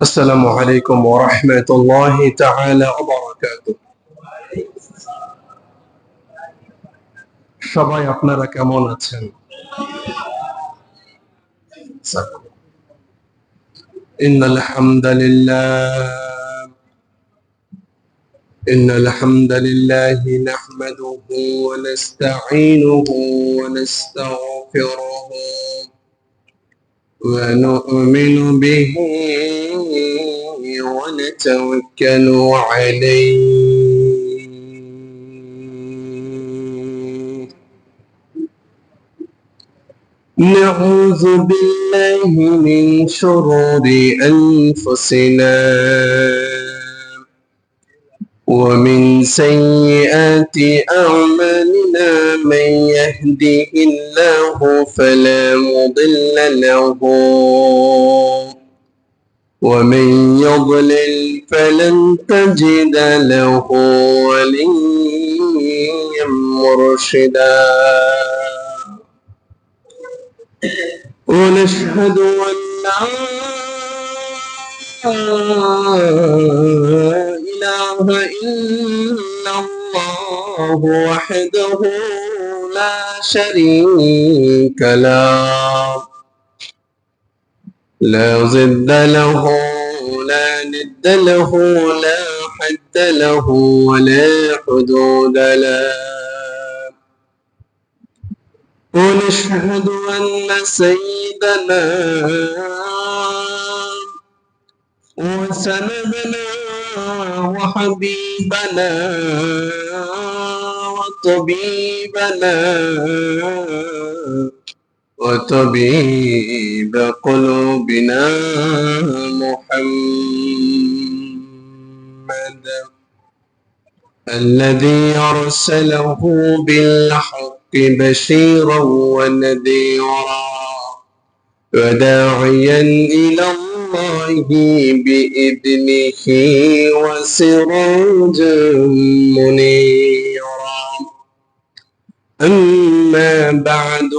আসসালামু আলাইকুম ওয়া রাহমাতুল্লাহি তাআলা ওয়া বারাকাতুহু। সবাই আপনারা কেমন আছেন? ইন্নাল হামদালিল্লাহ ইন্নাল হামদালিল্লাহি নাহমাদুহু ওয়া নাস্তাঈনুহু ওয়া নাস্তাগফিরুহু ওয়া নু'মিnu বিহি ওয়া নাতাওয়াক্কালু আলাইহি। نعوذ بالله من شرور أنفسنا ومن سيئات أعمالنا من يهده الله فلا مضل له ومن يضلل فلن تجد له وليا مرشدا ونشهد أن لا إله إلا الله وحده لا شريك له لا ضد له لا ند له لا حد له ولا حدود له ونشهد أن سيدنا وسندنا وحبيبنا وطبيبنا وطبيب قلوبنا محمد الذي أرسله بالحق بشيرا ونذيرا وداعيا إلى الله بإذنه وسراجا منيرا أما بعد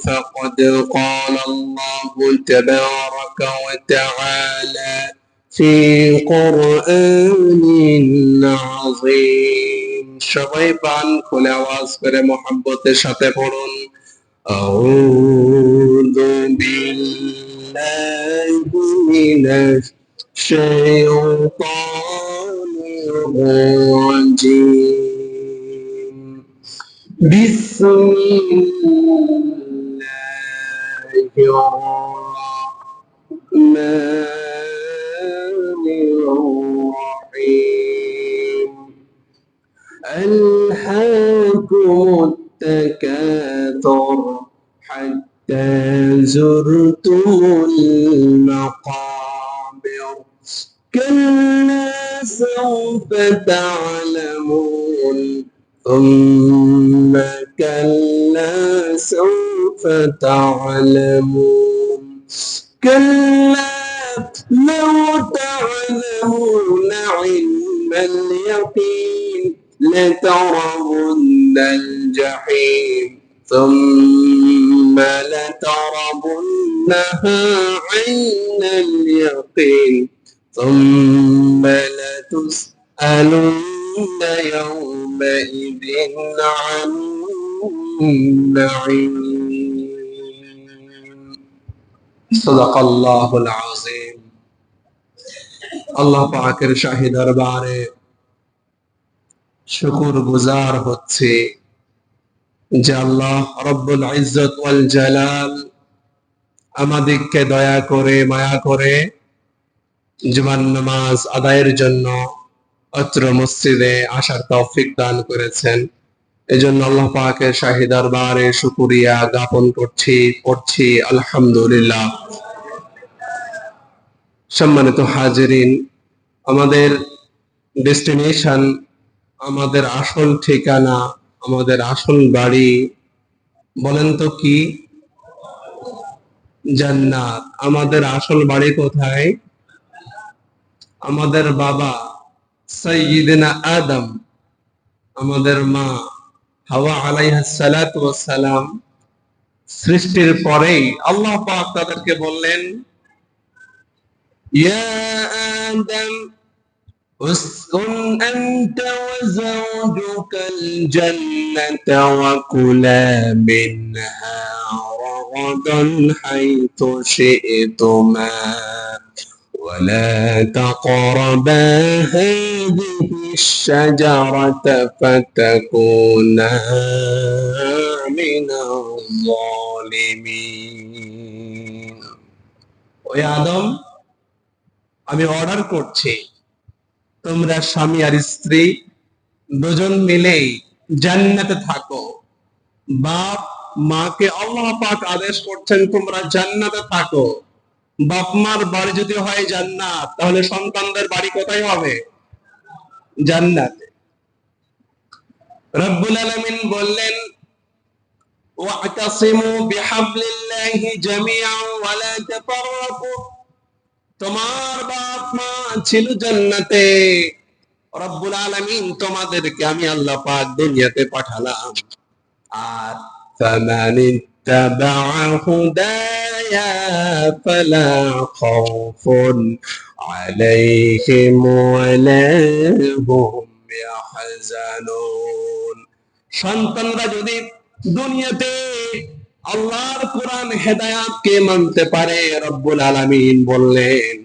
فقد قال الله تبارك وتعالى في قرآن عظيم সবাই প্রাণ খুলে আওয়াজ করে মোহাব্বতের সাথে পড়ুন আউযু বিল্লাহি মিনাশ শাইতানির রাজীম বিসমিল্লাহির রাহমানির রাহিম ألهاكم التكاثر حتى زرتم المقابر كلا سوف تعلمون ثم كلا سوف تعلمون كلا لو تعلمون علم اليقين لترون الجحيم ثم لترونها عين اليقين ثم لتسألن يومئذ عن النعيم صدق الله العظيم আল্লাহ পাকের শাহী দরবারে শুকর গুজার হচ্ছে যে আল্লাহ রব্বুল ইজ্জত ওয়াল জালাল আমাদেরকে দয়া করে মায়া করে জুমার নামাজ আদায়ের জন্য অত্র মসজিদে আসার তৌফিক দান করেছেন। এজন্য আল্লাহ পাকের শাহী দরবারে শুকরিয়া জ্ঞাপন পড়ছি আলহামদুলিল্লাহ। সম্মানিত হাজিরিন, আমাদের ডেস্টিনেশন, আমাদের আসল ঠিকানা, আমাদের আসল বাড়ি বলেন তো কি? জান্নাত। আমাদের আসল বাড়ি কোথায়? আমাদের বাবা সাইয়্যিদনা আদম, আমাদের মা হাওয়া আলাইহিস সালাতু ওয়াস সালাম সৃষ্টির পরেই আল্লাহ পাক তাদেরকে বললেন يا آدم اسكن أنت وزوجك الجنة وكلا منها رغدا حيث شئتما ولا تقربا هذه الشجرة فتكونا من الظالمين ওই আদম আমি অর্ডার করছি তোমরা স্বামী আর স্ত্রী দুজন মিলেই জান্নাতে থাকো বাপ মাকে আল্লাহ পাক আদেশ করছেন তোমরা জান্নাতে থাকো বাপ মার বাড়ি যদি হয় জান্নাত তাহলে সন্তানদের বাড়ি কোথায় হবে জান্নাতে রব্বুল আলামিন বললেন ওয়াতাসিমু বিহাবলিল্লাহি জামিআন ওয়া লা তাফাররাকু তোমার বাপ মা ছিল জান্নাতে রব্বুল আলামিন তোমাদেরকে আমি আল্লাহ পাক দুনিয়াতে পাঠালাম আর ফামান ইত্তাবা'a হুদায়া ফালা খাউফুন আলাইহিম ওয়া লা হুম ইয়াহজানুন সন্তানরা যদি দুনিয়াতে আল্লাহর কোরআন হেদায়েতকে মানতে পারে রব্বুল আলামিন বললেন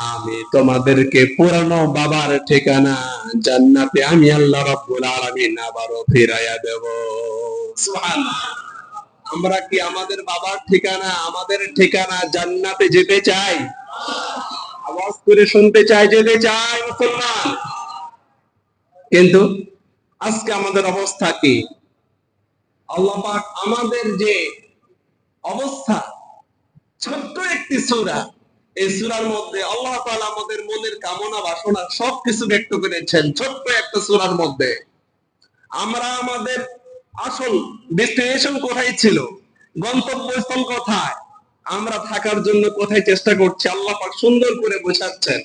আমি তোমাদেরকে পুরানো বাবার ঠিকানা জান্নাতে আমি আল্লাহ রব্বুল আলামিন আবারও ফিরাইয়া দেব সুবহানাল্লাহ আমরা কি আমাদের বাবার ঠিকানা আমাদের ঠিকানা জান্নাতে যেতে চাই আওয়াজ করে শুনতে চাই যেতে চাই মুসলমান কিন্তু আজকে আমাদের অবস্থা কি আল্লাহ পাক আমাদের যে অবস্থা ছোট্ট একটি সূরা এই সূরার মধ্যে আল্লাহ তাআলা আমাদের মনের কামনা বাসনা সবকিছু ব্যক্ত করেছেন ছোট্ট একটা সূরার মধ্যে আমরা আমাদের আসল ডেস্টিনেশন কোথায় ছিল গন্তব্যস্থল কোথায় আমরা থাকার জন্য কোথায় চেষ্টা করছি আল্লাহ পাক সুন্দর করে বোঝাচ্ছেন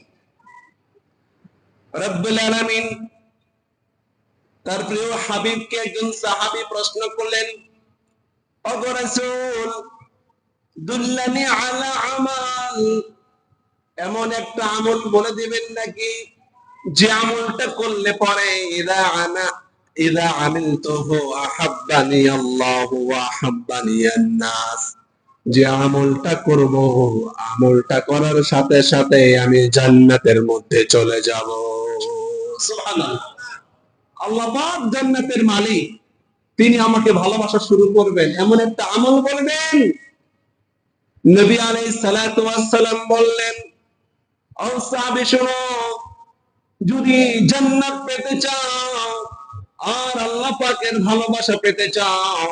রব্বুল আলামিন তার প্রিয় হাবিবকে একজন সাহাবী প্রশ্ন করলেন ওগো রাসূল দুল্লানি আলা আমাল এমন একটা আমল বলে দিবেন নাকি যে আমলটা করলে পরে ইদা আমিলতুহু আহাব্বানি আল্লাহু ওয়া আহাব্বানি আন-নাস যে আমলটা করব আমলটা করার সাথে সাথে আমি জান্নাতের মধ্যে চলে যাব সুবহানাল্লাহ আল্লাহ পাক জান্নাতের মালিক তিনি আমাকে ভালোবাসা শুরু করবেন এমন একটা আমল বলবেন নবী আলাইহিস সালাতু ওয়াস সালাম বললেন ও সাহাবী শুনো যদি জান্নাত পেতে চাও আর আল্লাহ পাকের ভালোবাসা পেতে চাও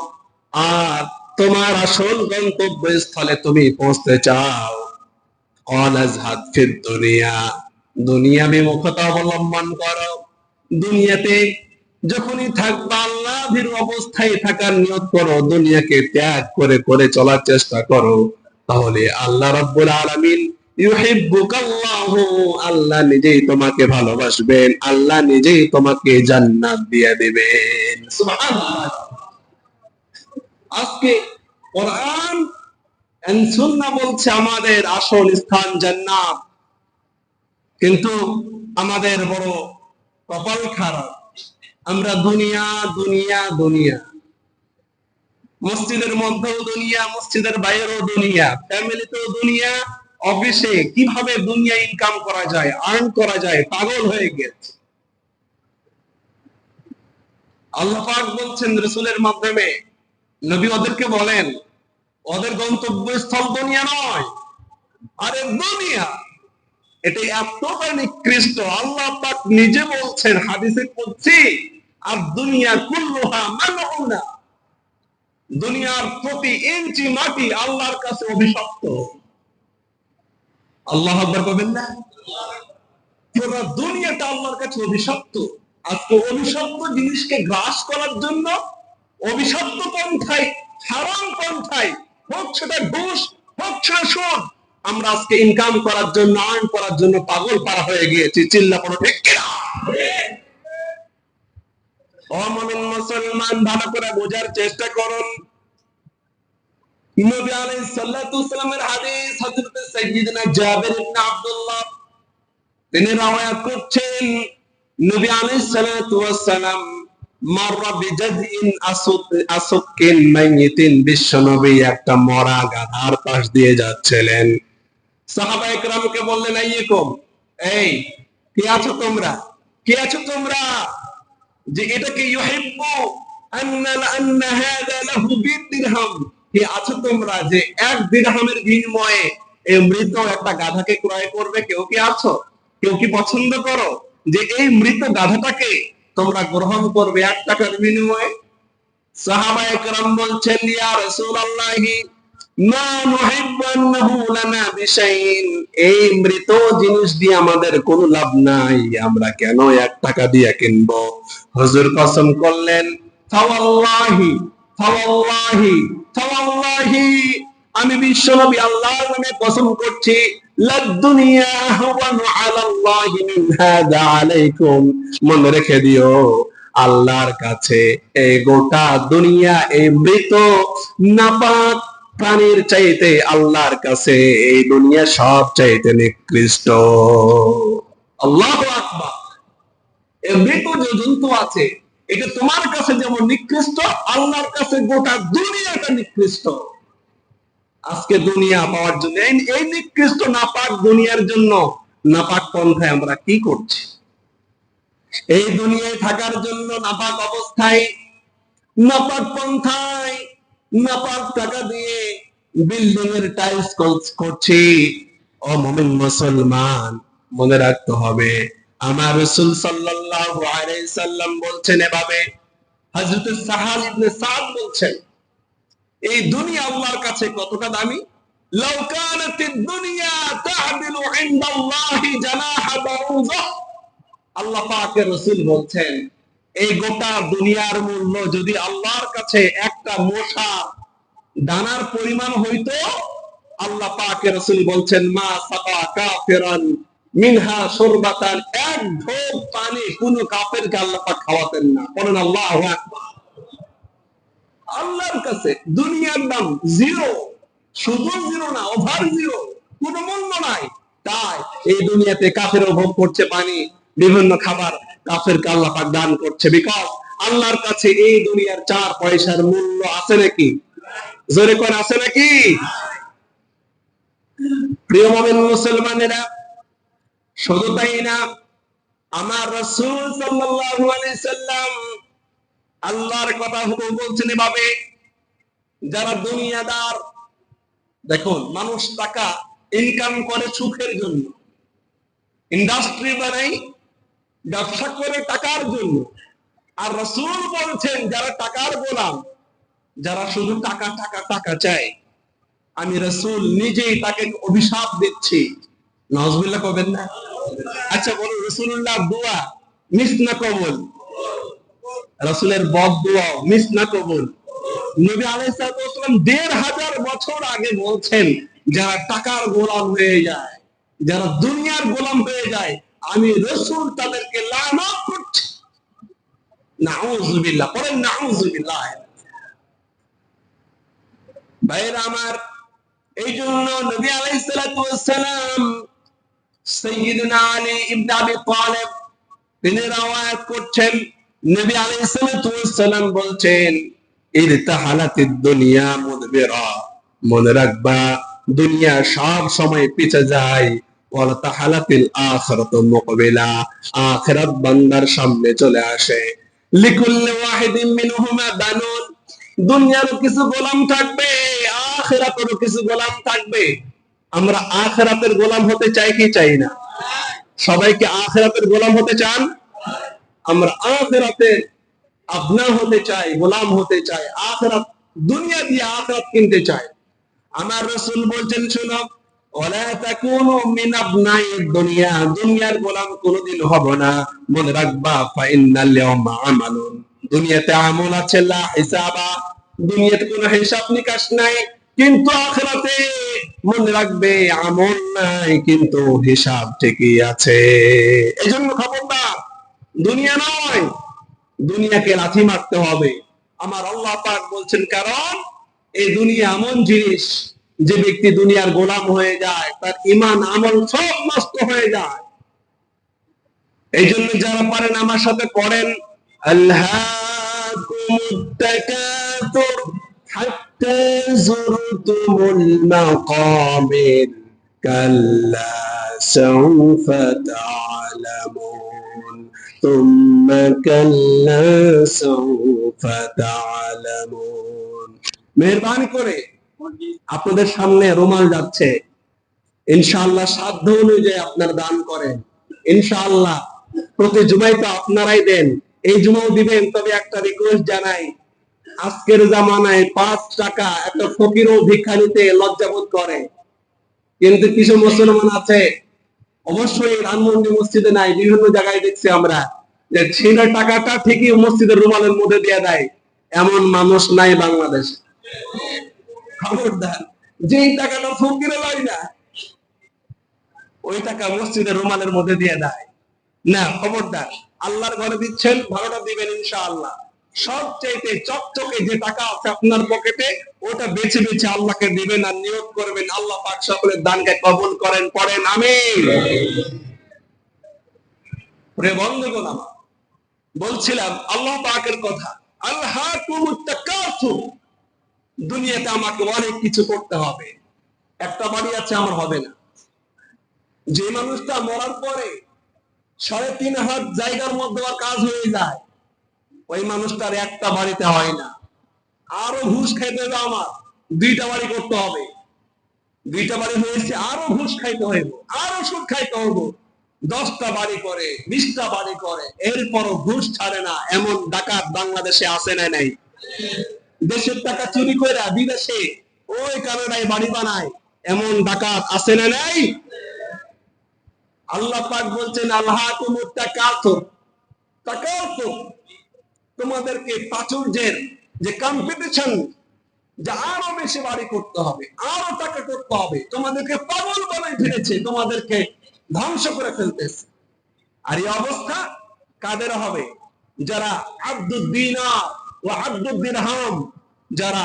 আর তোমার আসল গন্তব্যস্থলে তুমি পৌঁছতে চাও আযহাদ ফিদ দুনিয়া দুনিয়া বিমুখতা অবলম্বন করো দুনিয়াতে যখনই থাকবা আল্লাহ ভীরু অবস্থায় থাকার নিয়ত করো দুনিয়াকে ত্যাগ করে করে চলার চেষ্টা করো তাহলে আল্লাহ রাব্বুল আলামিন ইউহিব্বুকাল্লাহু আল্লাহ নিজেই তোমাকে ভালোবাসবেন আল্লাহ নিজেই তোমাকে জান্নাত দিয়ে দিবেন সুবহানাল্লাহ আজকে কোরআন এন্ড সুন্নাহ বলছে আমাদের আসল স্থান জান্নাত কিন্তু আমাদের বড় কপাল খারাপ আমরা দুনিয়া দুনিয়া দুনিয়া মসজিদের মধ্যেও দুনিয়া মসজিদের বাইরেও দুনিয়া ফ্যামিলিতেও দুনিয়া অফিসে কিভাবে দুনিয়া ইনকাম করা যায় আর্ন করা যায় পাগল হয়ে গেছে আল্লাহ পাক বলছেন রাসূলের মাধ্যমে নবী ওদেরকে বলেন ওদের গন্তব্যস্থল দুনিয়া নয় আরে দুনিয়া এটা এতটা নিকৃষ্ট আল্লাহ পাক নিজে বলছেন হাদিসে কুদসি আর দুনিয়া কুল্লুহা মালউনা দুনিয়ার প্রতি ইঞ্চি মাটি আল্লাহর কাছে অভিশপ্ত আল্লাহু আকবার বলবেন না পুরো দুনিয়াটা আল্লাহর কাছে অভিশপ্ত আজকে অভিশপ্ত জিনিসকে গ্রাস করার জন্য অভিশপ্ত পন্থায় হারাম পন্থায় হোক সেটা ঘুষ হোক সেটা সুদ আমরা আজকে ইনকাম করার জন্য আর্ন করার জন্য পাগল পারা হয়ে গিয়েছি চিল্লা পড়ো ঠিক কিনা ও মুমিন মুসলমান ভালো করে বোঝার চেষ্টা করুন নবী আলাইহিস সাল্লাতু ওয়াসালামের হাদিস, হযরত সাইয়্যিদনা জাবির ইবনে আব্দুল্লাহ তিনি রওয়ায়াত করছেন, নবী আলাইহিস সালাতু ওয়াসালাম মাররা বিজাযইন আসুকিন মাইয়িতিন, বিশ্বনবী একটা মরা গাধার পাশ দিয়ে যাচ্ছিলেন। সাহাবায়ে কেরামকে বললেন, আইয়াকুম, এই কে আছো তোমরা, কে আছো তোমরা, যে এটাকে ইউহিব্বু আন্না হাযা লাহু বিদিরহাম, কে আছো তোমরা যে এক দিরহামের বিনিময়ে এই মৃত একটা গাধাকে ক্রয় করবে? কেউ কি আছো? কেউ কি পছন্দ করো যে এই মৃত গাধাটাকে তোমরা গ্রহণ করবে 1 টাকার বিনিময়ে? সাহাবায়ে কেরাম বলছেন, ইয়া রাসূলুল্লাহি মা নুহিব্বু আন্নাহু লানা বিশাইইন, এই মৃত জিনিস দিয়ে আমাদের কোনো লাভ নাই, আমরা কেন 1 টাকা দিয়ে কিনবো? হুজুর কসম করলেন, ফাওয়াল্লাহি ফাওয়াল্লাহি ফাওয়াল্লাহি, আমি বিশ্বনবী আল্লাহর নামে কসম করছি, লাদ দুনিয়া আহওয়ানু আলাল্লাহি মিন হাযা আলাইকুম, মনে রেখে দিও আল্লাহর কাছে এই গোটা দুনিয়া, এই মৃত নাপাক প্রাণীর চাইতে আল্লাহর কাছে এই দুনিয়া সব চাইতে নিকৃষ্ট। আল্লাহু আকবার। এই মৃত যে জন্তু আছে এটা তোমার কাছে যেমন নিকৃষ্ট, আল্লাহর কাছে গোটা দুনিয়াটা নিকৃষ্ট। আজকে দুনিয়া পাওয়ার জন্য, এই নিকৃষ্ট নাপাক দুনিয়ার জন্য নাপাক পন্থায় আমরা কি করছি? এই দুনিয়ায় থাকার জন্য নাপাক অবস্থায়, নাপাক পন্থায়, নাপাক টাকা দিয়ে বিল্ডিং এর টাইলস করছি। ও মুমিন মুসলমান, মনে রাখতে হবে আমার রাসূল সাল্লাল্লাহু আলাইহি সাল্লাম বলছেন এভাবে। হযরত সাহাল ইবনে সাদ বলছেন, এই দুনিয়া আল্লাহর কাছে কতটা দামি, লাউ কানাতিদ দুনিয়া তা'দিলু ইনদাল্লাহি জানাহা বাউযা, আল্লাহ পাকের রাসূল বলছেন এই গোটা দুনিয়ার মূল্য যদি আল্লাহর কাছে একটা মশা দানার পরিমাণ হইতো, আল্লাহ পাকের রাসূল বলছেন, মা সাকা কাফিরান মিনহা শুরবাতান, এক ঢোক পানি কোন কাফেরকে আল্লাহ পাক খাওয়াতেন না। বলেন আল্লাহু আকবার। আল্লাহর কাছে দুনিয়ার দাম জিরো, শুধু জিরো না, ওভার জিরো, কোনো মূল্য নাই। তাই এই দুনিয়াতে কাফের ভোগ করছে পানি, বিভিন্ন খাবার কাফেরকে আল্লাহ পাক দান করছে, বিকজ আল্লাহর কাছে এই দুনিয়ার 4 পয়সার মূল্য আছে নাকি? জোরে কোন আছে নাকি? প্রিয় মুমিন মুসলমানেরা, শুধু তাই না, আমার রাসূল সাল্লাল্লাহু আলাইহি সাল্লাম আল্লাহর কথা হুকুম বলছেন এভাবে, যারা দুনিয়াদার, দেখুন মানুষ টাকা ইনকাম করে সুখের জন্য, ইন্ডাস্ট্রি বানাই, ব্যবসা করে টাকার জন্য। আর রাসূল বলছেন যারা টাকার গোলাম, যারা শুধু টাকা টাকা টাকা চায়, আমি রাসূল নিজেই তাকে অভিশাপ দিচ্ছি। নাউজুবিল্লাহ কবেন না? আচ্ছা বলুন, রাসূলুল্লাহ দোয়া মিস না কবুল? রাসূলের বদদোয়া মিস না কবুল? নবী আলাইহিস সালাম ১৫০০ বছর আগে বলছেন যারা টাকার গোলাম হয়ে যায়, যারা দুনিয়ার গোলাম হয়ে যায়, আমি রাসূল তাদেরকে লানত করছি। নাউযুবিল্লাহ, পড়েন নাউযুবিল্লাহ। ভাইরা আমার, এই জন্য নবী আলাইহিস সালাম সাইয়্যিদনা আলী ইবনে আবি তালিব তিনি রওয়ায়াত করছেন, নবী আলাইহিস সালাম বলছেন, ইরতাহালাতিদ দুনিয়া মুদবিরা, মনে রাখবা দুনিয়া সব সময় পিছে যায়, ওয়াল তাহালাতিল আখিরাতু মুকবিলা, আখিরাত বান্দার সামনে চলে আসে। লিকুল্লি ওয়াহিদিন মিনহুমা বানুন, দুনিয়ারও কিছু গোলাম থাকবে, আখিরাতেরও কিছু গোলাম থাকবে। আমরা আখিরাতের গোলাম হতে চাই কি চাই না? সবাইকে আখিরাতের গোলাম হতে চান? আমরা আখিরাতের আপনা হতে চাই, গোলাম হতে চাই, আখিরাত দুনিয়া দিয়ে আখিরাত কিনতে চাই। আমার রাসূল বলছেন, শুনো, ওয়ালা তাকুনু মিন আবনাইদ দুনিয়া, দুনিয়ার গোলাম কোনদিন হব না। মনে রাখবা, ফা ইন্নাল ইয়াওমা আমালুন, দুনিয়াতে আমল আছে, লা হিসাবা, দুনিয়াতে কোনো হিসাব নিকাশ নাই, কিন্তু আখিরাতে মনে রাখবে আমল নাই কিন্তু হিসাব ঠিকই আছে। এজন্য খবরদার, দুনিয়া নয়, দুনিয়াকে লাথি মারতে হবে। আমার আল্লাহ পাক বলছেন, কারণ এই দুনিয়া এমন জিনিস, যে ব্যক্তি দুনিয়ার গোলাম হয়ে যায় তার ঈমান আমল সব নষ্ট হয়ে যায়। এই জন্য যারা পারেন আমার সাথে পড়েন, আল্লাহকুমুত তাকাতুর হাত্তা যুরতুমুল মাকাবির কাল্লা সাউফা তা'লামুন থুম্মা কাল্লা সাউফা তা'লামুন। মেহেরবানি করে আপনাদের সামনে রুমাল যাচ্ছে, ইনশাআল্লাহ সাধ্য অনুযায়ী আপনারা দান করেন। ইনশাআল্লাহ প্রতি জুমায় তো আপনারাই দেন, এই জুমাও দিবেন। তবে একটা রিকোয়েস্ট জানাই, আজকের জামানায় 5 টাকা একটা ফকিরও ভিক্ষা নিতে লজ্জাবোধ করে, কিন্তু কিছু মুসলমান আছে, অবশ্যই ধানমন্ডি মসজিদে নাই, বিভিন্ন জায়গায় দেখছি আমরা, যে ছিঁড়া টাকাটা ঠিকই মসজিদের রুমালের মধ্যে দিয়ে দেয়। এমন মানুষ নাই বাংলাদেশে। খবরদার, যেই টাকাটা ফকিরে লয় না, ওই টাকা মসজিদের রুমালের মধ্যে দিয়ে দেয় না। খবরদার, আল্লাহর ঘরে দিচ্ছেন, ভালোটা দিবেন ইনশাআল্লাহ। সবচেয়ে চকচকে যে টাকা আছে আপনার পকেটে, ওটা বেছে বেছে আল্লাহকে দিবেন আর নিয়ত করবেন, আল্লাহ পাক সকলের দানকে কবুল করেন। পড়েন আমিন। প্রিয় বন্ধুগণ, আমার বলছিলাম আল্লাহ পাকের কথা, আল্লাহকুমুত তাকাসুর, দুনিয়াতে আমাকে অনেক কিছু করতে হবে। একটা বাড়ি আছে আমার হবে না। যে মানুষটা মরার পরে 3.5 হাত জায়গার মধ্যে আর কাজ হয়ে যায়, ওই মানুষটার একটা বাড়িতে হয় না। আরো ঘুষ খাইতে হবে, আমার 2টা বাড়ি করতে হবে। 2টা বাড়ি হয়েছে, আরো ঘুষ খাইতে হইব, আরো সুদ খাইতে হইব। 10টা বাড়ি করে, 20টা বাড়ি করে, এরপরও ঘুষ ছাড়ে না। এমন ডাকাত বাংলাদেশে আছে না নাই? দেশের টাকা চুরি করে বিদেশে ওই কানাডায় বাড়ি বানায়, এমন ডাকাত আছে না নাই? আল্লাহ পাক বলছেন আল্লাহকুমুত তাকাসুর, তাকাসুর, তোমাদেরকে প্রাচুর্যের যে কম্পিটিশন, যে আরো বেশি বাড়ি করতে হবে, আরো টাকা করতে হবে, তোমাদেরকে পাগল বানাই ফেলেছে, তোমাদেরকে ধ্বংস করে ফেলতেছে। আর এই অবস্থা কাদের হবে? যারা আব্দুদ দিনার ও আব্দুদ দিরহাম, যারা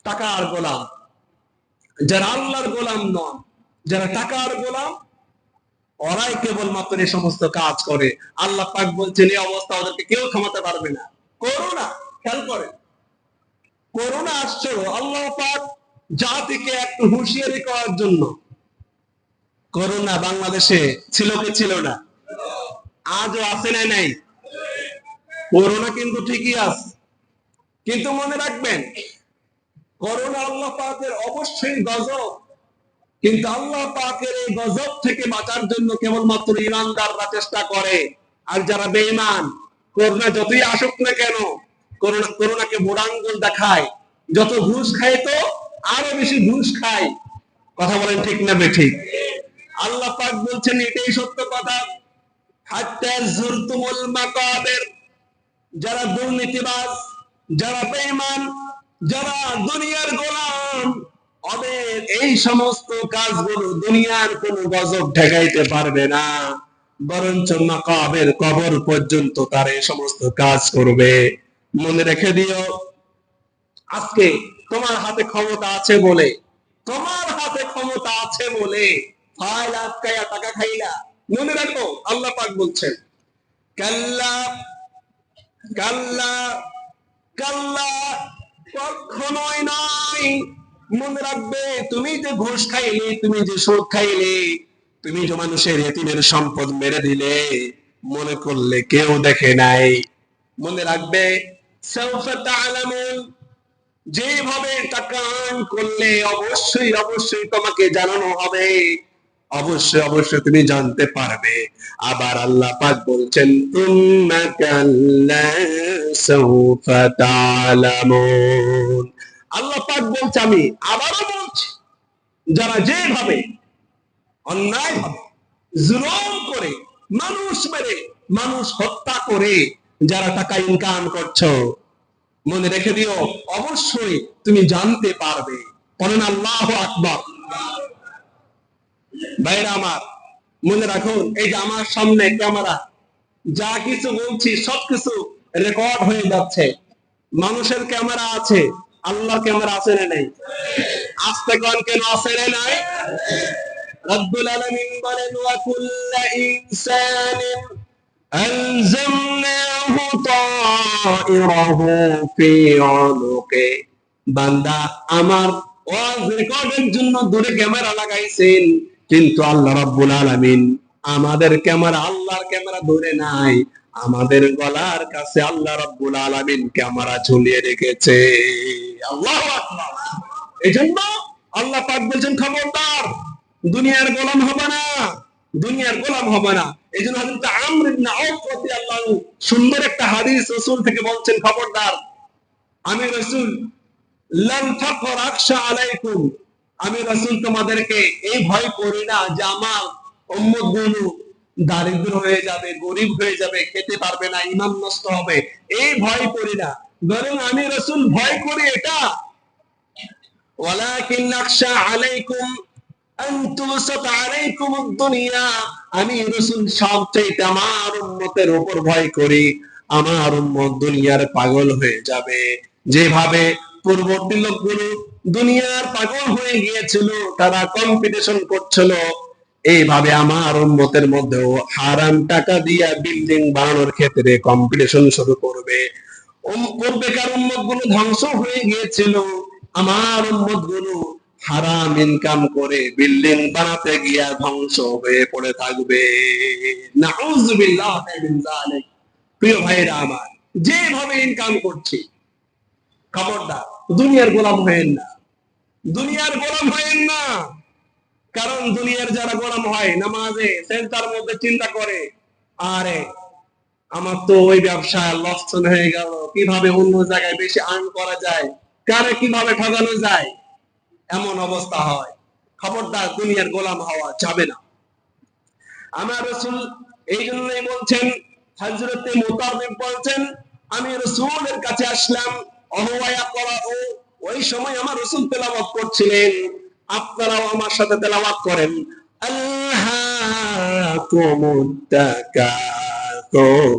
টাকার গোলাম, যারা আল্লাহর গোলাম নন, যারা টাকার গোলাম, ওরাই কেবলমাত্র এই সমস্ত কাজ করে। আল্লাহ পাক বলছেন এই অবস্থা ওদেরকে কেউ থামাতে পারবে না। করোনা, খেয়াল করেন, করোনা আসছে আল্লাহ পাক জাতিকে একটু হুঁশিয়ারি করার জন্য। করোনা বাংলাদেশে ছিল কি ছিল না? আজও আছে না নাই? করোনা কিন্তু ঠিকই আছে, কিন্তু মনে রাখবেন, করোনা আল্লাহ পাকের অবশ্যই গজব, কিন্তু আল্লাহ পাকের এই গজব থেকে বাঁচার জন্য কেবলমাত্র ঈমানদাররা চেষ্টা করে। আর যারা বেঈমান, করোনা যতই আসুক না কেন, করোনাকে বুড়ো আঙ্গুল দেখায়, যত ঘুষ খায় তো আরো বেশি ঘুষ খায়। কথা বলেন ঠিক না বেঠিক? আল্লাহ পাক বলছেন এটাই সত্য কথা, হাত্তা যুরতুমুল মাকাবির, যারা দুর্নীতিবাজ, যারা বেঈমান, যারা দুনিয়ার গোলাম, ওদের এই সমস্ত কাজগুলো দুনিয়ার কোন গজব ঠেকাইতে পারবে না, বরঞ্চ মাকাবের কবর পর্যন্ত তার এই সমস্ত কাজ করবে। মনে রেখে দিও, আজকে তোমার হাতে ক্ষমতা আছে বলে, তোমার হাতে ক্ষমতা আছে বলে ফাইল আটকায়া টাকা খাইলা। মনে রাখো আল্লাহ পাক বলছেন কাল্লা, কাল্লা, কাল্লা, কখনোই নয়। মনে রাখবে, তুমি যে ঘুষ খাইলে, তুমি যে সুদ খাইলে, তুমি যে মানুষের এতিমের সম্পদ মেরে দিলে, মনে করলে কেউ দেখে নাই। মনে রাখবে, সাউফা তা'লামুন, যেভাবে টাকা আর্ন করলে অবশ্যই অবশ্যই তোমাকে জানানো হবে, অবশ্যই অবশ্যই তুমি জানতে পারবে। আবার আল্লাহ পাক বলছেন তুম্মা কাল্লা সাউফা তা'লামুন। আল্লাহ পাক বলছে, আমি আবারও বলছি, যারা যেভাবে অন্যায় ভাবে জুলুম করে, মানুষ মেরে, মানুষ হত্যা করে যারা টাকা ইনকাম করছো, মনে রেখে দিও অবশ্যই তুমি জানতে পারবে। বলেন আল্লাহু আকবার। ভাইরা আমার, মনে রাখুন, এই যে আমার সামনে ক্যামেরা, যা কিছু বলছি সবকিছু রেকর্ড হয়ে যাচ্ছে। মানুষের ক্যামেরা আছে, আল্লাহর ক্যামেরা আছে না নাই? আস্তে কোন কেন আছে না নাই? রব্বুল আলামিন বলেন ওয়া কুল্লু ইনসানিন আলজামনাহু তায়রাহু ফি উনুকি। বান্দা আমার ওয়াজ রেকর্ডের জন্য দূরে ক্যামেরা লাগাইছেন, কিন্তু আল্লাহ রাব্বুল আলামিন আমাদের ক্যামেরা, আল্লাহর ক্যামেরা ধরে নাই, আমাদের গলার কাছে আল্লাহ রাব্বুল আলামিন ক্যামেরা ঝুলিয়ে রেখেছে। আল্লাহু আকবার। এজন্য আল্লাহ পাক বলেন খবরদার দুনিয়ার গোলাম হবে না, দুনিয়ার গোলাম হবে না। এজন্য হযরত আমর ইবনে আউফ রাদিয়াল্লাহু আনহু সুন্দর একটা হাদিস রাসূল থেকে বলছেন খবরদার আমি রাসূল লাল ফাকর আখশা আলাইকুম, আমি রাসূল তোমাদেরকে এই ভয় করি না যে আমার উম্মতগুলো দারিদ্র হয়ে যাবে, গরীব হয়ে যাবে, খেতে পারবে না, ঈমান নষ্ট হবে, এই ভয় করি না। বরং আমি রাসূল ভয় করি এটা ওয়ালাকিন আখশা আলাইকুম আন তুসাত আলাইকুম আদ-দুনিয়া, আমি রাসূল সবচেয়ে আমার উম্মতের উপর ভয় করি আমার উম্মত দুনিয়ার পাগল হয়ে যাবে। যেভাবে পূর্ববর্তী লোকগুলো দুনিয়ার পাগল হয়ে গিয়েছিল, তারা কম্পিটিশন করছিল, এইভাবে আমার উম্মতের মধ্যেও হারাম টাকা দিয়া বিল্ডিং বানানোর ক্ষেত্রে কম্পিটিশন শুরু করবে। পূর্বেকার উম্মত গুলো ধ্বংস হয়ে গিয়েছিল, আমার উম্মত গুলো হারাম ইনকাম করে বিল্ডিং বানাতে গিয়া ধ্বংস হয়ে পড়ে থাকবে। নাউযুবিল্লাহ মিন যালিক। প্রিয় ভাইরা আমার, যেভাবে ইনকাম করছি খবরদার দুনিয়ার গোলাম হয়েন না, দুনিয়ার গোলাম হয়েন না। কারণ দুনিয়ার যারা গোলাম হয় নামাজে সেজদার মধ্যে চিন্তা করে আরে আমার তো ওই ব্যবসায় লসন হয়ে গেল, কিভাবে অন্য জায়গায় বেশি আর্ন করা যায়, কারে কিভাবে ঠকানো যায়, এমন অবস্থা হয়। খবরদার দুনিয়ার গোলাম হওয়া যাবে না। আমার রাসূল এই জন্যই বলছেন, হযরতে মুতাররিব বলছেন আমি রাসূলের কাছে আসলাম অহওয়া করাও, ওই সময় আমার রাসূল তেলাওয়াত করছিলেন, আপনারাও আমার সাথে তেলাওয়াত করেন আল্লাহাকুমুত তাকাসুর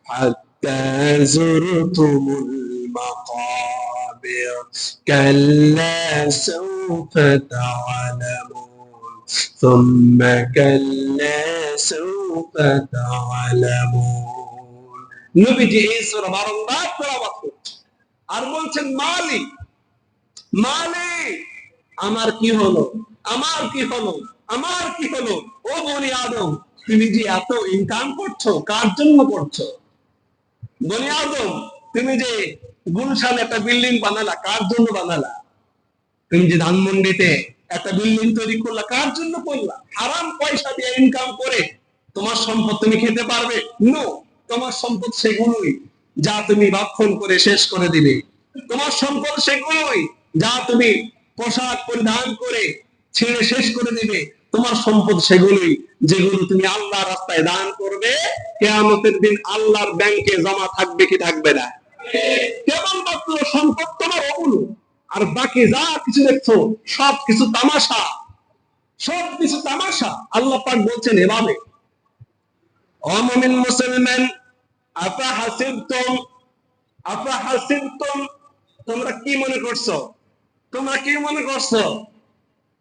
হাত্তা যুরতুমুল মাকাবির কাল্লা সাউফা তা'লামুন সুম্মা কাল্লা সাউফা তা'লামুন। নবীজি এই সূরা বারংবার তেলাওয়াত করছেন আর বলছেন মালিক মালিক আমার কি হলো, আমার কি হলো, আমার কি হলো। ও বনি আদম, তুমি যে এত ইনকাম করছো কার জন্য করছো? বনি আদম, তুমি যে গুলশানে একটা বিল্ডিং বানালা কার জন্য বানালা? তুমি যে ধানমন্ডিতে একটা বিল্ডিং তৈরি করলা কার জন্য করলা? হারাম পয়সা দিয়ে ইনকাম করে তোমার সম্পদ তুমি খেতে পারবে? নো, তোমার সম্পদ সেগুলোই যা তুমি ভক্ষণ করে শেষ করে দিবে। তোমার সম্পদ সেগুলোই যা তুমি পোশাক পরিধান করে ছেড়ে শেষ করে দিবে। তোমার সম্পদ সেগুলোই যেগুলো তুমি আল্লাহর রাস্তায় দান করবে, কিয়ামতের দিন আল্লাহর ব্যাংকে জমা থাকবে কি থাকবে না? কেবলমাত্র সম্পদ তোমার ওগুলো, আর বাকি যা কিছু দেখছো সব কিছু তামাশা, সব কিছু তামাশা। আল্লাহ পাক বলছেন এভাবে, ও মুমিন মুসলমান, আফাহাসিবতুম, তোমরা কি মনে করছো, তোমরা কি মনে করছো?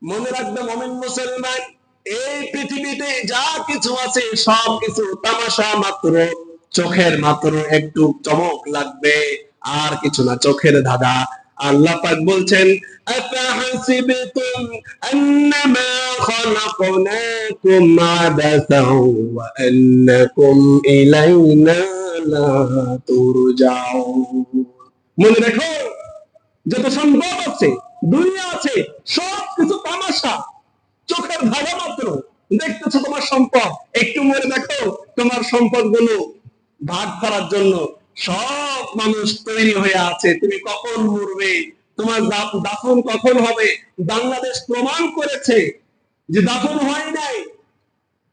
মনে রাখবে মুমিন মুসলমান, এই পৃথিবীতে যা কিছু আছে সব কিছু তামাশা মাত্র, চোখের মাত্র একটু চমক লাগবে, আর কিছু না, চোখের ধাঁধা। আল্লাহ পাক বলছেন আফাহাসিবতুম আন্নামা খালাকনাকুম আবাসাও ওয়া আন্নাকুম ইলাইনা লা তুরজাউন। মনে রাখো যত সম্ভব আছে দুনিয়া আছে সব কিছু তামাশা, চোখের ধাঁধা মাত্র। দেখতেছো তোমার সম্পদ, একটু মনে দেখো তোমার সম্পদ গুলো ভাগ করার জন্য সব মানুষ তৈরি হয়ে আছে। তুমি কখন মরবে, তোমার দাফন কখন হবে? বাংলাদেশ প্রমাণ করেছে যে দাফন হয় নাই,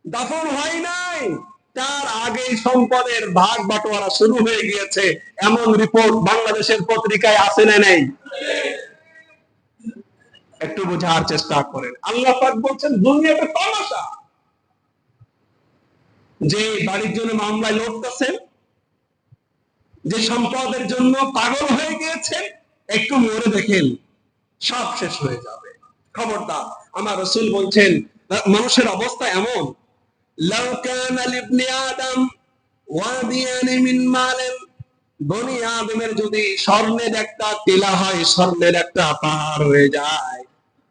দাফন হয় নাই, তার আগে সম্পদের ভাগ বাটোয়ারা শুরু হয়ে গিয়েছে। এমন রিপোর্ট বাংলাদেশের পত্রিকায় আছে না নাই? একটু বোঝার চেষ্টা করেন। আল্লাহ পাক বলছেন দুনিয়াতে তামাশা। যে বাড়ির জন্য মামলায় লড়তেছেন, যে সম্পদের জন্য পাগল হয়ে গিয়েছেন, একটু মরে দেখেন সব শেষ হয়ে যাবে। খবরদার, আমার রাসূল বলছেন মানুষের অবস্থা এমন, লাউ কানা লিবনি আদম ওয়াদিয়ান মিন মালিন, বনি আদমের যদি স্বর্ণের একটা টিলা হয়, স্বর্ণের একটা পাহাড় হয়ে যায়,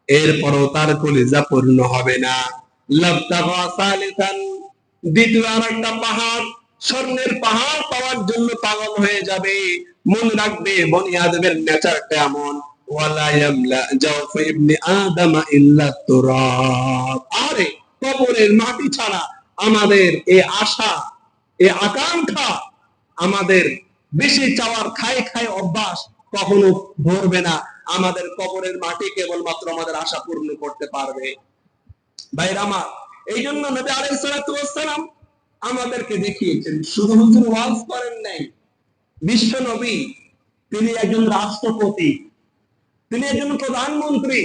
এরপরও তার কলিজা পূর্ণ হবে না। লাবতাগা সালিসান, দ্বিতীয় আর একটা পাহাড়, স্বর্ণের পাহাড় পাওয়ার জন্য পাগল হয়ে যাবে। মনে রাখবে বনি আদমের নেচারটা এমন, ওয়ালা ইয়ামলা জাওফা ইবনি আদম ইল্লা তুরাব। আরে কবরের মাটি ছাড়া আমাদের এই আশা, এই আকাঙ্ক্ষা, আমাদের বেশি চাওয়ার খাই খাই অভ্যাস কখনো ভরবে না। আমাদের কবরের মাটি কেবলমাত্র আমাদের আশা পূর্ণ করতে পারবে। ভাইরা আমার, এই জন্য নবী আলাইহিস সালাতু ওয়াস সালাম আমাদেরকে দেখিয়েছেন, শুধু হুজুর ওয়াজ করেন নাই। বিশ্ব নবী, তিনি একজন রাষ্ট্রপতি, তিনি একজন প্রধানমন্ত্রী।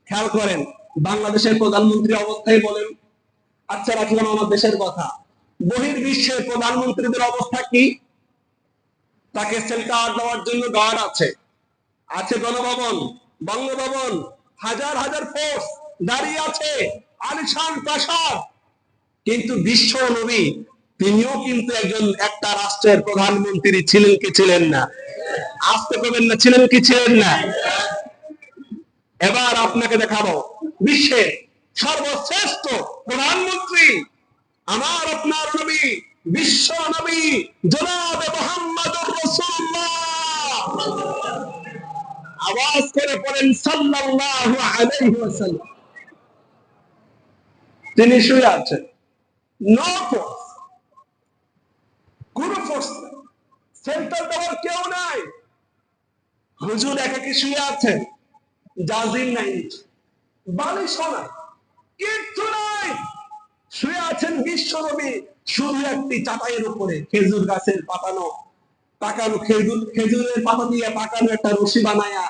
খেয়াল করেন, বাংলাদেশের প্রধানমন্ত্রী অবস্থায় বলেন, আচ্ছা রাখলাম আমার দেশের কথা, বহির্বিশ্বের প্রধানমন্ত্রীদের অবস্থা কি? তাকে সেল্টার দেওয়ার জন্য গার্ড আছে, আছে গণভবন, বঙ্গভবন, হাজার হাজার ফোর্স দাঁড়িয়ে আছে, আলিশান প্রাসাদ। কিন্তু বিশ্ব নবী, তিনিও কিন্তু একজন একটা রাষ্ট্রের প্রধানমন্ত্রী ছিলেন কি ছিলেন না? আসতে করবেন না, ছিলেন কি ছিলেন না? এবার আপনাকে দেখাবো বিশ্বের সর্বশ্রেষ্ঠ প্রধানমন্ত্রী, আমার আপনার নবী, বিশ্ব নবী জনাবে মুহাম্মদুর রাসূলুল্লাহ। আওয়াজ করে পড়েন সাল্লাল্লাহু আলাইহি ওয়াসাল্লাম। তিনি শুয়ে আছেন, নো ফোর্স, কোন ফোর্স নাই, সেন্টার দেওয়ার কেউ নাই। হুজুর একাকি শুয়ে আছেন, জাজির নাই, বালিশ নাই, কিচ্ছু নাই, শুয়ে আছেন বিশ্ব নবী শুধু একটি চাটাইয়ের উপরে, খেজুর গাছের পাতানো, পাকানো খেজুরের পাতা দিয়ে পাকানো একটা রশি বানায়া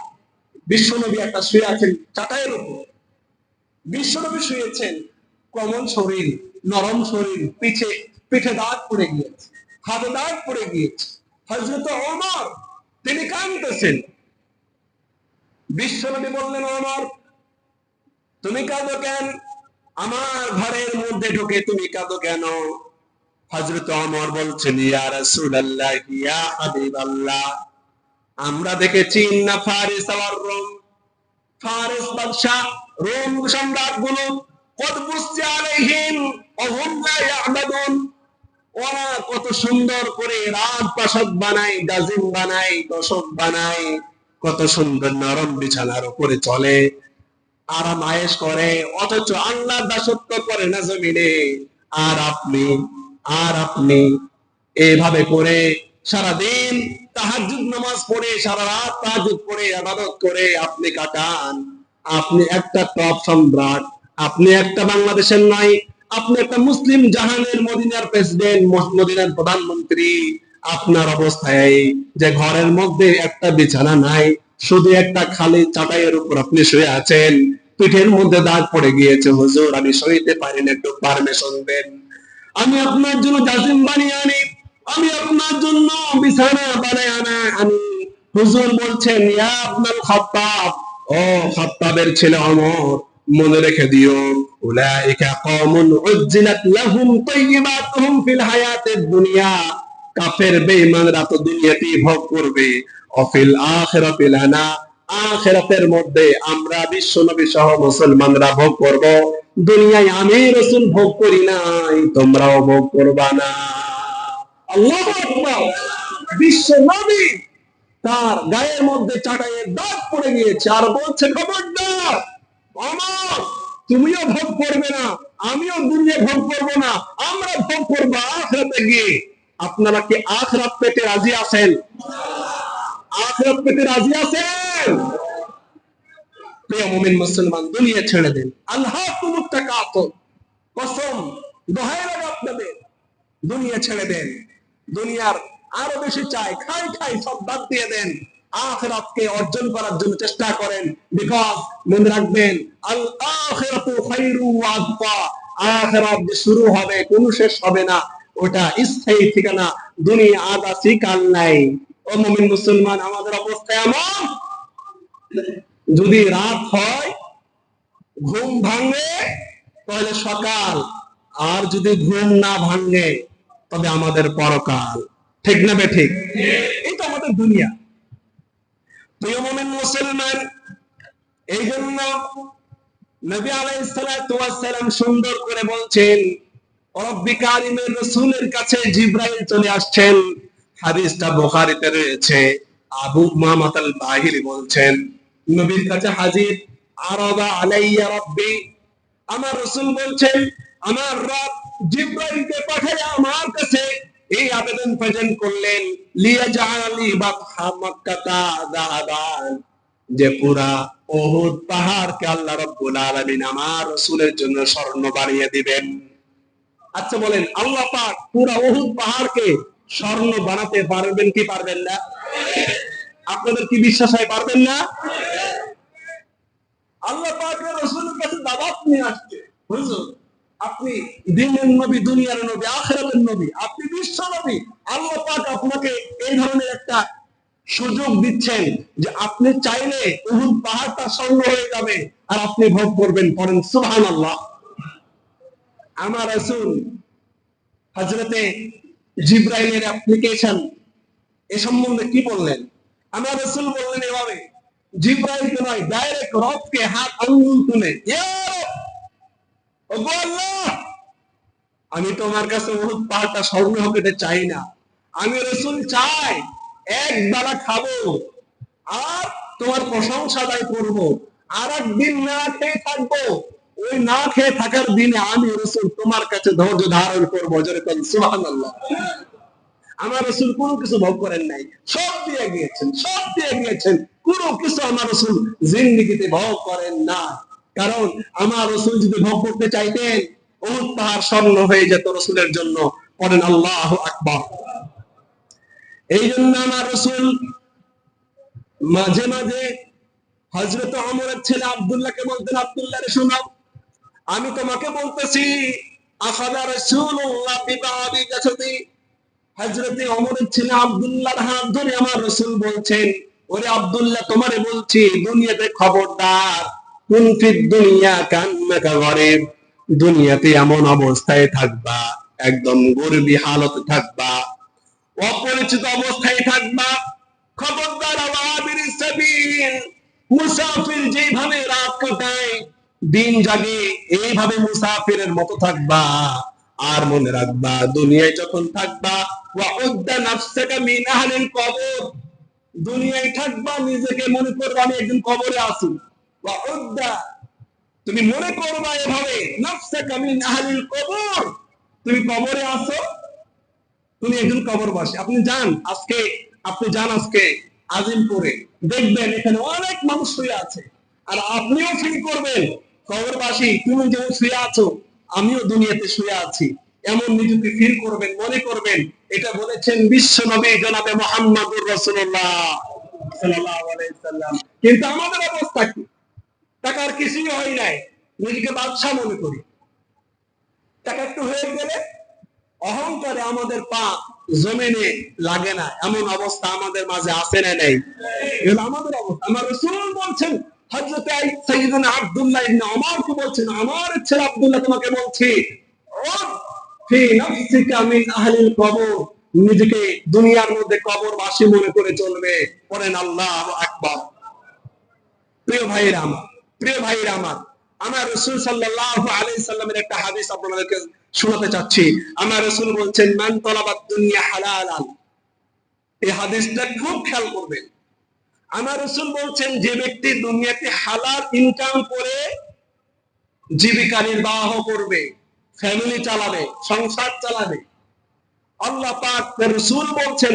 বিশ্বনবী একটা শুয়ে আছেন চাটাইয়ের উপর। বিশ্বনবী শুয়েছেন, কোমল শরীর, নরম শরীর, পিঠে দাগ পড়ে গিয়েছে, হাতে দাগ পড়ে গিয়েছে। হযরত ওমর, তিনি কাঁদতেছেন। বিশ্বনবী বললেন, ওমর তুমি কাঁদো কেন? আমার ঘরের মধ্যে ঢুকে তুমি কাঁদো কেন? হযরত ওমর বলছেন, ইয়া রাসূলুল্লাহ, ইয়া হাবিবাল্লাহ, আমরা দেখেছি না ফারিস আর রোম, ফারিস বাদশা, রোম সম্রাট গুলো, কদ বুসি আলাইহিম ওয়া হুম লা ইয়াবুদুন, ওরা কত সুন্দর করে রাজপ্রাসাদ বানায়, গাজিম বানায়, তোশক বানায়, কত সুন্দর নরম বিছানার উপরে চলে, আরাম আয়েশ করে, অথচ আল্লাহর দাসত্ব করে না জমিনে। আর আপনি এইভাবে করে সারাদিন তাহাজ্জুদ নামাজ পড়ে, সারা রাত তাহাজ্জুদ পড়ে ইবাদত করে আপনি কাটান। আপনি একটা টপ সম্রাট, আপনি একটা বাংলাদেশের নয়, আপনি একটা মুসলিম জাহানের মদিনার প্রেসিডেন্ট, মদিনার প্রধানমন্ত্রী। আপনার অবস্থায় যে ঘরের মধ্যে একটা বিছানা নাই, শুধু একটা খালি চাটাইয়ের উপর আপনি শুয়ে আছেন, পিঠের মধ্যে দাগ পড়ে গিয়েছে, হুজুর আমি সইতে পারি না, একটু পারমিশন দেন, আমি আপনার জন্য জাজিম বানিয়ে আনি, আমি আপনার জন্য বিছানা বানিয়ে আনি। হুজুর বলছেন, ইয়া আবুল খাত্তাব, ও খাত্তাবের ছেলে ওমর, মনে রেখে দিও, উলাইকা কওমুন উজ্জিলাত লাহুম তাইয়্যিবাতুহুম ফিল হায়াতিদ দুনিয়া, কাফের বেঈমানরা তো দুনিয়াতেই ভোগ করবে, অফিল আখিরাতি লানা, আখিরাতের মধ্যে আমরা বিশ্ব নবী সহ মুসলমানরা ভোগ করব। দুনিয়ায় আমি রাসূল ভোগ করি নাই, তোমরাও ভোগ করবা না। আল্লাহু আকবার। বিশ্ব নবী, তার গায়ের মধ্যে চাটাইয়ের দাগ পড়ে গিয়েছে, আর বলছে, খবরদার ওমর, তুমিও ভোগ করবে না, আমিও দুনিয়া ভোগ করব না, আমরা ভোগ করব আখিরাতে গিয়ে। আপনারা কি আখিরাত পেতে রাজি আছেন? আখিরাত পেতে রাজি আছেন? প্রিয় মুমিন মুসলমান, দুনিয়া ছেড়ে দেন। আল্লাহকুমুত তাকাতুর, কসম, দোহাই লাগে আপনাদের, দুনিয়া ছেড়ে দেন। দুনিয়ার আরো বেশি চাই, খাই খাই সব বাদ দিয়ে দেন, আখিরাতকে অর্জন করার জন্য চেষ্টা করেন। বিকজ মনে রাখবেন, আল আখিরাতু খায়রু ওয়া আবকা, আখিরাত যে শুরু হবে কোনো শেষ হবে না, ওটা স্থায়ী ঠিকানা। দুনিয়া আজ আছে কাল নাই। ও মুমিন মুসলমান, আমাদের অবস্থা এমন, যদি রাত হয়, ঘুম ভাঙে, তাহলে সকাল। আর যদি ঘুম না ভাঙে, তবে আমাদের পরকাল। ঠিক না বেঠিক? এই তো আমাদের দুনিয়া। প্রিয় মুমিন মুসলমান, এই জন্য নবী আলাইহিস সালাতু ওয়াস সালাম সুন্দর করে বলছেন, রব্বি কারিমের রাসূলের কাছে জিবরাইল চলে আসছেন। হাদিসটা বুখারীতে রয়েছে। আবু উমামা আল বাহিরি বলছেন, নবীর কাছে হাজির, আরাদা আলাইয়া রাব্বি, আমার রাসূল বলছেন, আমার রব জিবরাইলকে পাঠিয়ে আমার কাছে এই আবেদন প্রেজেন্ট করলেন, লিয়াজআলি বাতহা মক্কাতা যাহাবান, যে পুরা উহুদ পাহাড়কে আল্লাহ রাব্বুল আলামিন আমার রাসূলের জন্য স্বর্ণ বানিয়ে দিবেন। আচ্ছা বলেন, আল্লাহ পাক পুরা উহুদ পাহাড়কে স্বর্ণ বানাতে পারবেন কি পারবেন না? আপনাদের কি বিশ্বাস হয় পারবেন না? আল্লাহ পাকের রাসূলের কাছে দাওয়াত নিয়ে আসছে, হুজুর আপনি দিনের নবী, দুনিয়ার নবী, আখিরাতের নবী, আপনি বিশ্ব নবী। আল্লাহ পাক আপনাকে এই ধরনের একটা সুযোগ দিচ্ছেন যে আপনি চাইলে উহুদ পাহাড়টা স্বর্ণ হয়ে যাবে আর আপনি ভোগ করবেন। পড়েন সুবহানাল্লাহ। আমার রাসূল হযরতে জিবরাইলের অ্যাপ্লিকেশন এ সম্বন্ধে কি বললেন? আমার রাসূল বললেন এভাবে, জিবরাইলকে নয়, ডাইরেক্ট রবকে হাত আঙ্গুল তুলে, ইয়া রব, ওগো আল্লাহ, আমি তোমার কাছে উহুদ পাহাড়টা স্বর্ণ হতে চাই না। আমি রাসূল চাই এক বেলা খাবো আর তোমার প্রশংসা আদায় করবো, আর একদিন না খেয়ে থাকবো। ওই না খেয়ে থাকার দিনে আমি রাসূল তোমার কাছে ধৈর্য ধারণ করবো। জোরে বলেন সুবহানাল্লাহ। আমার রাসূল কোনো কিছু ভোগ করেন নাই, সব দিয়ে গিয়েছেন, সব দিয়ে গিয়েছেন। কোনো কিছু আমার রাসূল জিন্দেগিতে ভোগ করেন না। কারণ আমার রাসূল যদি ভোগ করতে চাইতেন, উহুদ পাহাড় স্বর্ণ হয়ে যেত রাসূলের জন্য। পড়েন আল্লাহু আকবার। এই জন্য আমার রাসূল মাঝে মাঝে হযরত ওমরের ছেলে আব্দুল্লাহকে বলতেন, আব্দুল্লাহ রে শোনাও, আমি তোমাকে বলতেছি, আখাযা রাসূলুল্লাহ বিবাদি জাসাদি, হযরতে ওমরের ছেলে আব্দুল্লাহর হাত ধরে আমার রাসূল বলছেন, ওরে আব্দুল্লাহ, তোমারে বলছি দুনিয়াতে খবরদার, কুন ফিদ দুনিয়া কান্নাকা গরিব, দুনিয়াতে এমন অবস্থায় থাকবা, একদম গরিবী হালতে থাকবা, অপরিচিত অবস্থায় থাকবা। খবরদার, আওয়াবির সাবিল, মুসাফির যেভাবে রাত কাটায়, দিন জাগে, এইভাবে মুসাফিরের মতো থাকবা। আর মনে রাখবা, দুনিয়ায় যখন থাকবা, ওয়াউদ্দা নাফসাকা মিন আহলিল কবর, দুনিয়ায় থাকবা নিজেকে মনে করবা আমি একদিন কবরে আছি। ওয়াউদ্দা, তুমি মনে করবা এভাবে, নাফসাকা মিন আহলিল কবর, তুমি কবরে আছো, তুমি একজন কবরবাসী। আপনি যান আজকে, আপনি যান আজকে আজিমপুরে, দেখবেন এখানে অনেক মানুষ শুয়ে আছে। আর আপনিও ফিল করবেন কবরবাসী, তুমি যেমন শুয়ে আছো, আমিও দুনিয়াতে শুয়ে আছি, এমন নিজেকে ফিল করবেন, মনে করবেন। এটা বলেছেন বিশ্ব নবী জনাবে মুহাম্মদুর রাসূলুল্লাহ সাল্লাল্লাহু আলাইহি সাল্লাম। কিন্তু আমাদের অবস্থা কি? টাকার কিছুই হয় নাই, নিজেকে বাদশা মনে করি। টাকা একটু হয়ে গেলে অহংকারে আমাদের পা জমিনে লাগে না, এমন অবস্থা আমাদের মাঝে আছে না নেই? এগুলো আমাদের অবস্থা। আমার রাসূল বলছেন, হযরত সাইয়্যিদুনা আব্দুল্লাহ ইবনে ওমরকে বলছেন, আমার ছেলে আব্দুল্লাহ তোমাকে বলছি, উদ ফি নাফসিকা মিন আহলিল কবর, নিজেকে দুনিয়ার মধ্যে কবরবাসী মনে করে চলবে। পড়েন আল্লাহু আকবার। প্রিয় ভাইরা আমার, প্রিয় ভাইরা আমার রাসূল সাল্লাল্লাহু আলাইহি সাল্লামের একটা হাদিস আপনাদেরকে শোনাতে চাচ্ছি। আমার রাসূল বলছেন, মান তালাবাদ দুনিয়া হালালান, এই হাদিসটা খুব খেয়াল করবেন। আমার রাসূল বলছেন, যে ব্যক্তি দুনিয়াতে হালাল ইনকাম করে জীবিকা নির্বাহ করবে, ফ্যামিলি চালাবে, সংসার চালাবে, আল্লাহ পাক রাসূল বলছেন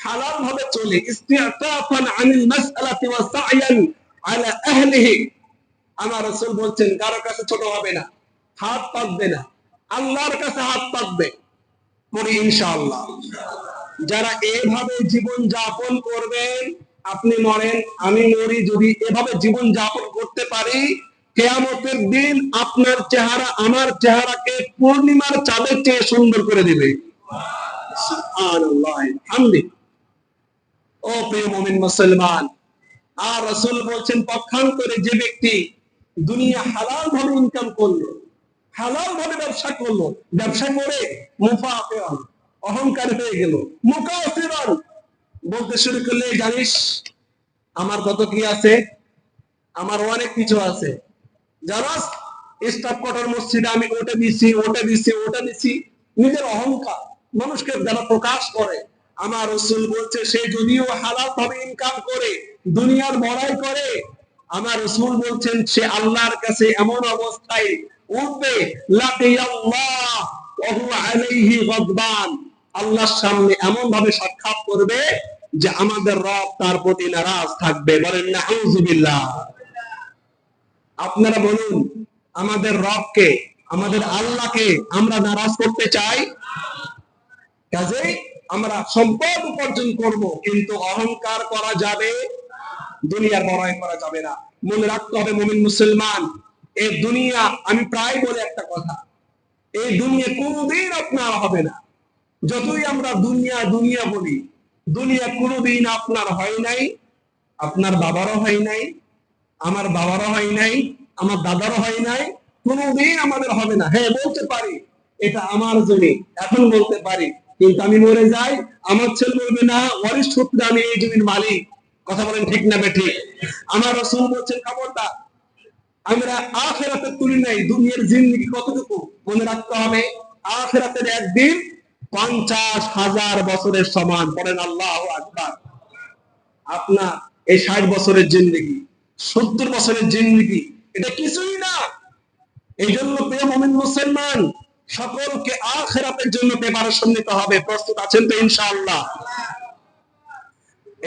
হালাল ভাবে চলে, ইস্তিআফান আনিল মাসআলাতি ওয়া সা'য়ান আলা আহলিহি, আমার রাসূল বলছেন কারো কাছে ছোট হবে না, হাত পাতবে না, আল্লাহর কাছে হাত পাতবে। পড়ি ইনশাআল্লাহ। যারা এভাবে জীবন যাপন করবেন, আপনি মরেন আমি মরি, যদি এভাবে জীবন যাপন করতে পারি, কিয়ামতের দিন আপনার চেহারা আমার চেহারাকে পূর্ণিমার চাঁদের চেয়ে সুন্দর করে দিবে। সুবহানাল্লাহ, হামদি। ও প্রিয় মুমিন মুসলমান, আর রাসূল বলছেন পক্ষান্তরে যে ব্যক্তি দুনিয়া হালাল ভাবে ইনকাম করলো, হালাল ভাবে ব্যবসা করলো, ব্যবসা করে মুফাফিরান অহংকার হয়ে গেল, মুকাফিরান বলতে শুরু করলে, জানিস আমার কত কি আছে, আমার অনেক কিছু আছে, জানাস স্টাফ কোয়ার্টার মসজিদে আমি ওটা দিছি, ওটা দিছি, ওটা দিছি, নিজের অহংকার মানুষকে যারা প্রকাশ করে। আমার রাসূল বলছে সে যদিও হালাল ভাবে ইনকাম করে, দুনিয়ার বড়াই করে, আমার রাসূল বলছেন সে আল্লাহর কাছে এমন অবস্থায় উঠবে, লাকিয়াল্লাহ ওয়া হুয়া আলাইহি গাদবান, আল্লাহর সামনে এমন ভাবে সাক্ষাৎ করবে যে আমাদের রব তার প্রতি নারাজ থাকবে। বলেন নাউযুবিল্লাহ। আপনারা বলুন, আমাদের রবকে, আমাদের আল্লাহকে আমরা নারাজ করতে চাই? কাজেই আমরা সম্পদ উপার্জন করব, কিন্তু অহংকার করা যাবে, দুনিয়ার বড়াই করা যাবে না। মনে রাখতে হবে মুমিন মুসলমান, এই দুনিয়া, আমি প্রায় বলি একটা কথা, এই দুনিয়া কোনোদিন আপনার হবে না। যতই আমরা দুনিয়া দুনিয়া বলি, দুনিয়া কোনোদিন আপনার হয় নাই, আপনার বাবারও হয় নাই, আমার বাবারও হয় নাই, আমার দাদারও হয় নাই, কোনোদিন আমাদের হবে না। হ্যাঁ বলতে পারি এটা আমার জমি, এখন বলতে পারি, কিন্তু আমি মরে যাই, আমার ছেলে বলবে না ওয়ারিশ সূত্রে আমি এই জমির মালিক। কথা বলেন ঠিক না বেঠিক? আমার রাসূল বলছেন খবরদার, আমরা আখিরাতে তুলি নাই, দুনিয়ার জিন্দেগি কতটুকু মনে রাখতে হবে, আখিরাতের একদিন 50,000 বছরের সমান। বলেন আল্লাহু আকবার। আপনার এই 60 বছরের জিন্দেগি, 70 বছরের জিন্দেগি, এটা কিছুই না। এই জন্য প্রিয় মুমিন মুসলমান, সকলকে আখিরাতের জন্য প্রিপারেশন নিতে হবে। প্রস্তুত আছেন তো ইনশাআল্লাহ?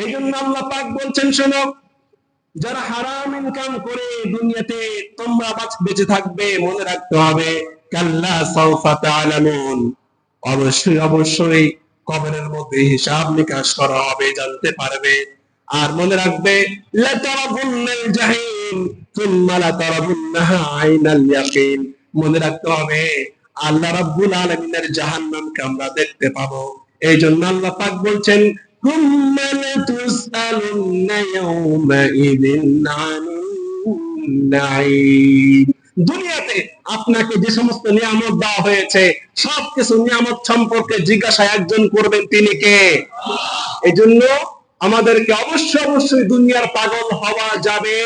এই জন্য আল্লাহ পাক বলছেন, শোনো, যারা হারাম ইনকাম করে দুনিয়াতে তোমরা বেঁচে থাকবে, মনে রাখতে হবে কাল্লা সাউফা তাআলামুন, অবশ্যই অবশ্যই কবরের মধ্যে হিসাব নিকাশ করা হবে, জানতে পারবে। আর মনে রাখবে লাতারাবুন্নাল জাহিম সুম্মা লাতারাবুন্নাহা আইনাল ইয়াকিন, মনে রাখতে হবে আল্লাহ রাব্বুল আলামিনের জাহান্নামকে আমরা দেখতে পাবো। এই জন্য আল্লাহ পাক বলছেন সুম্মা লাতুসআলুন্না ইয়াওমাইযিন আনিন নাঈম। দুনিয়াতে আপনাকে যে সমস্ত নিয়ামত দেওয়া হয়েছে, সবকিছু নিয়ামত সম্পর্কে জিজ্ঞাসা একজন করবেন, তিনি কে? এই জন্য আমাদেরকে অবশ্যই অবশ্যই দুনিয়ার পাগল হওয়া যাবে,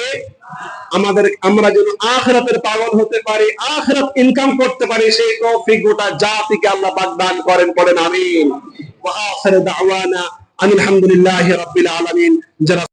আমরা যেন আখিরাতের পাগল হতে পারি, আখিরাত ইনকাম করতে পারি, সেই তৌফিক গোটা জাতিকে আল্লাহ পাক দান করেন। পড়েন আমিন। ওয়া আখিরু দাওয়ানা আলহামদুলিল্লাহি রাব্বিল আলামিন। যারা